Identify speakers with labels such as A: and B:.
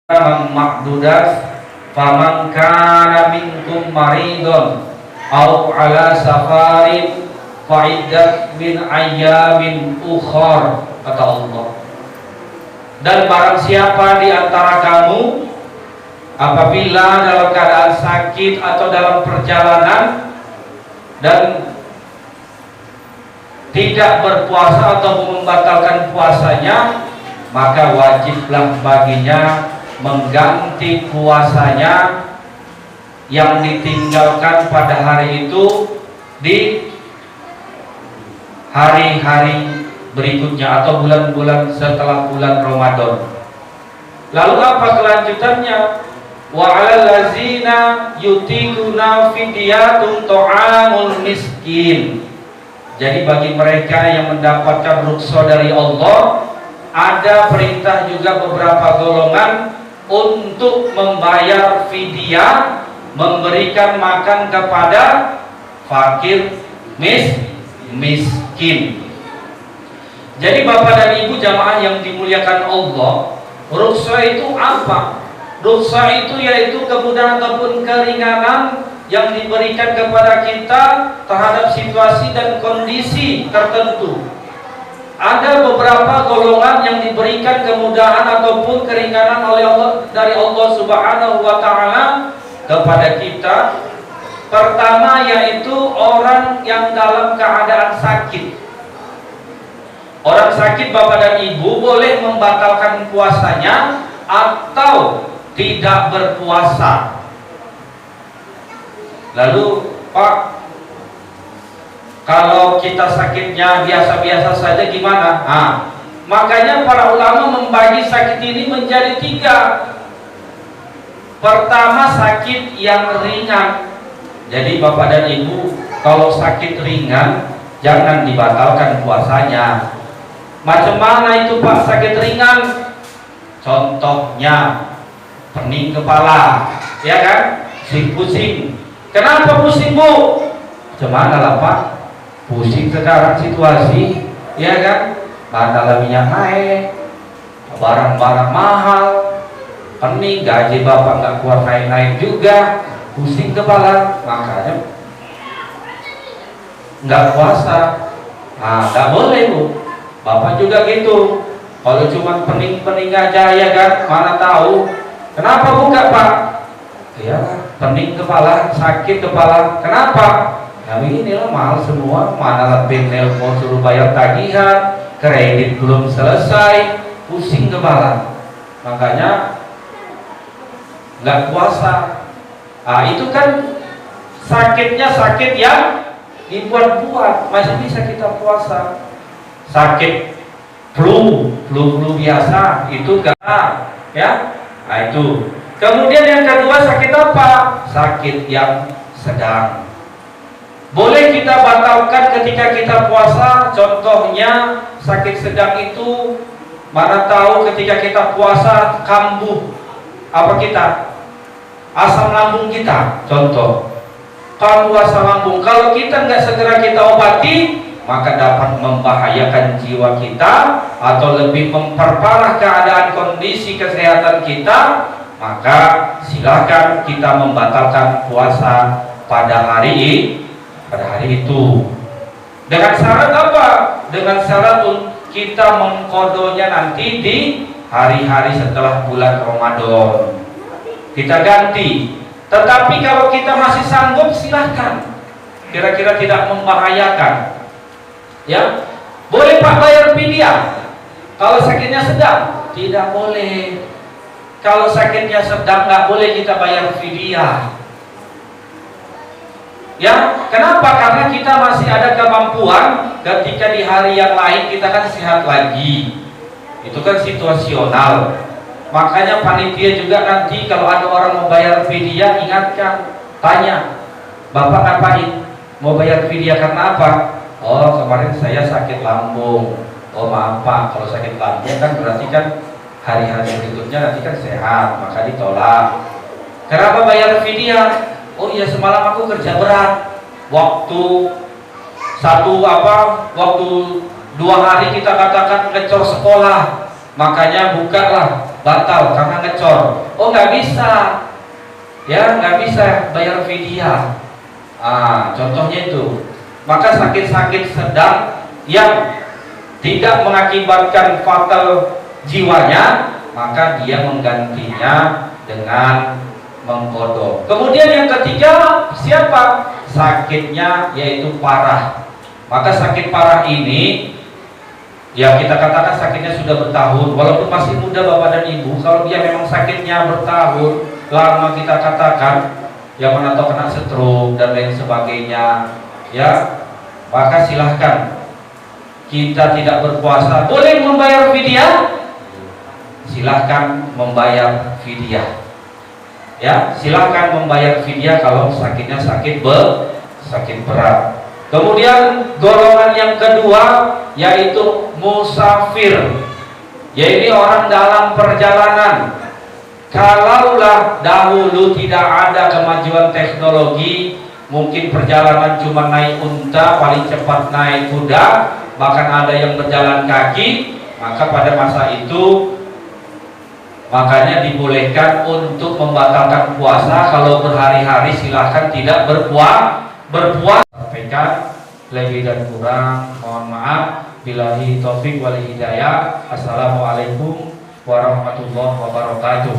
A: Makdudat faman kana minkum maridun aw ala safarin fa iddat min ayyamin ukhar, kata Allah. Dan barang siapa di antara kamu apabila dalam keadaan sakit atau dalam perjalanan dan tidak berpuasa atau membatalkan puasanya, maka wajiblah baginya mengganti puasanya yang ditinggalkan pada hari itu di hari-hari berikutnya atau bulan-bulan setelah bulan Ramadan. Lalu apa kelanjutannya? Wa 'alal ladzina yutiquna fidyatun ta'amul miskin. Jadi bagi mereka yang mendapatkan rukhsah dari Allah, ada perintah juga beberapa golongan untuk membayar fidyah, memberikan makan kepada fakir miskin. Jadi Bapak dan Ibu jamaah yang dimuliakan Allah, rukhsah itu apa? Rukhsah itu yaitu kemudahan ataupun keringanan yang diberikan kepada kita terhadap situasi dan kondisi tertentu. Ada beberapa golongan yang diberikan kemudahan ataupun keringanan oleh Allah dari Allah Subhanahu wa taala kepada kita. Pertama yaitu orang yang dalam keadaan sakit. Orang sakit Bapak dan Ibu boleh membatalkan puasanya atau tidak berpuasa. Lalu, Pak, kalau kita sakitnya biasa-biasa saja gimana? Makanya para ulama membagi sakit ini menjadi 3. Pertama, sakit yang ringan. Jadi Bapak dan Ibu, kalau sakit ringan jangan dibatalkan puasanya. Macam mana itu Pak sakit ringan? Contohnya pening kepala, ya kan? Pusing. Kenapa pusing, Bu? Macam mana lah Pak? Pusing sekarang situasi, ya kan? Padahal minyak naik, barang-barang mahal, pening, gaji Bapak nggak kuat naik-naik juga, pusing kepala, makanya nggak puasa. Nggak boleh Bu. Bapak juga gitu. Kalau cuma pening-pening aja, ya kan? Mana tahu. Kenapa buka Pak? Ya, pening kepala, sakit kepala. Kenapa? Ya beginilah, mahal semua. Mana lebih nelpon suruh bayar tagihan, kredit belum selesai, pusing kepala. Makanya nggak puasa. Itu kan sakitnya sakit yang dibuat-buat, masih bisa kita puasa. Sakit flu biasa itu enggak, ya. Itu. Kemudian yang kedua sakit apa? Sakit yang sedang. Boleh kita batalkan ketika kita puasa. Contohnya sakit sedang itu, mana tahu ketika kita puasa kambuh apa kita? Asam lambung kita. Contoh, kambuh asam lambung. Kalau kita nggak segera kita obati, maka dapat membahayakan jiwa kita atau lebih memperparah keadaan kondisi kesehatan kita. Maka silakan kita membatalkan puasa pada hari itu. Dengan syarat apa? Dengan syarat kita mengkodonya nanti di hari-hari setelah bulan Ramadan. Kita ganti. Tetapi kalau kita masih sanggup, silahkan. Kira-kira tidak membahayakan. Ya, boleh Pak bayar fidyah. Kalau sakitnya sedang, tidak boleh. Kalau sakitnya sedang nggak boleh kita bayar fidyah. Ya, kenapa? Karena kita masih ada kemampuan ketika di hari yang lain kita kan sehat lagi. Itu kan situasional. Makanya panitia juga nanti kalau ada orang mau bayar fidyah, ingatkan, tanya, Bapak ngapain? Mau bayar fidyah karena apa? Oh, kemarin saya sakit lambung. Oh maaf Pak, kalau sakit lambung kan berarti kan hari-hari berikutnya nanti kan sehat, maka ditolak. Kenapa bayar fidyah? Oh iya, semalam aku kerja berat. Waktu 2 hari kita katakan ngecor sekolah, makanya bukalah batal karena ngecor. Oh nggak bisa, ya nggak bisa bayar fidyah. Contohnya itu. Maka sakit-sakit sedang yang tidak mengakibatkan fatal jiwanya, maka dia menggantinya dengan mengkodok. Kemudian yang ketiga, siapa? Sakitnya yaitu parah. Maka sakit parah ini, ya kita katakan sakitnya sudah bertahun, walaupun masih muda bapak dan ibu. Kalau dia memang sakitnya bertahun, lama kita katakan, yang mana tahu kena stroke dan lain sebagainya, ya, maka silahkan kita tidak berpuasa. Boleh membayar fidyah? Silahkan membayar fidyah. Ya, silahkan membayar fidyah kalau sakitnya sakit berat. Kemudian golongan yang kedua yaitu musafir, yaitu orang dalam perjalanan. Kalaulah dahulu tidak ada kemajuan teknologi, mungkin perjalanan cuma naik unta, paling cepat naik kuda, bahkan ada yang berjalan kaki, maka pada masa itu makanya dibolehkan untuk membatalkan puasa. Kalau berhari-hari silahkan tidak berpuasa. Sampaikan lebih dan kurang mohon maaf. Billahi taufik wal hidayah. Assalamualaikum warahmatullahi wabarakatuh.